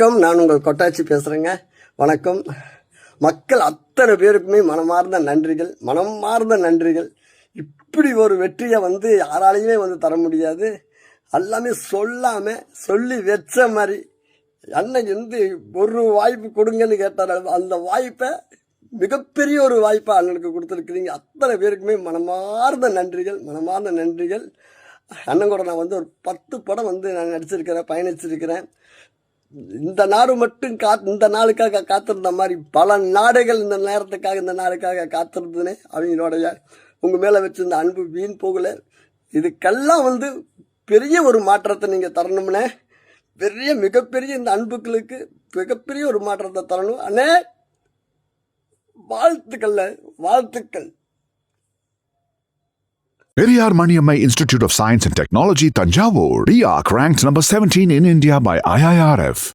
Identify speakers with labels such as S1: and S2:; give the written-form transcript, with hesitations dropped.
S1: வணக்கம். நான் உங்கள் கொட்டாச்சி பேசுகிறேங்க. வணக்கம். மக்கள் அத்தனை பேருக்குமே மனமார்ந்த நன்றிகள். இப்படி ஒரு வெற்றியை யாராலையுமே தர முடியாது. எல்லாமே சொல்லி வச்ச மாதிரி அன்னைக்கு ஒரு வாய்ப்பு கொடுங்கன்னு கேட்டார். அந்த வாய்ப்பை மிகப்பெரிய ஒரு வாய்ப்பை அண்ணனுக்கு கொடுத்துருக்குறீங்க. அத்தனை பேருக்குமே மனமார்ந்த நன்றிகள். அண்ணன் கூட நான் ஒரு 10 படம் நான் நடிச்சிருக்கிறேன், பயணிச்சிருக்கிறேன். இந்த நாடு மட்டும் இந்த நாளுக்காக காத்திருந்த மாதிரி பல நாடுகள் இந்த நாளுக்காக காத்திருந்தனே. அவங்களுடைய உங்கள் மேலே வச்சிருந்த அன்பு வீண் போகல. இதுக்கெல்லாம் பெரிய ஒரு மாற்றத்தை நீங்கள் தரணும்னே. மிகப்பெரிய இந்த அன்புகளுக்கு மிகப்பெரிய ஒரு மாற்றத்தை தரணும் அண்ணே. வாழ்த்துக்கள்.
S2: Periyar Maniammai Institute of Science and Technology, Tanjavur. PIARC ranked number 17 in India by IIRF.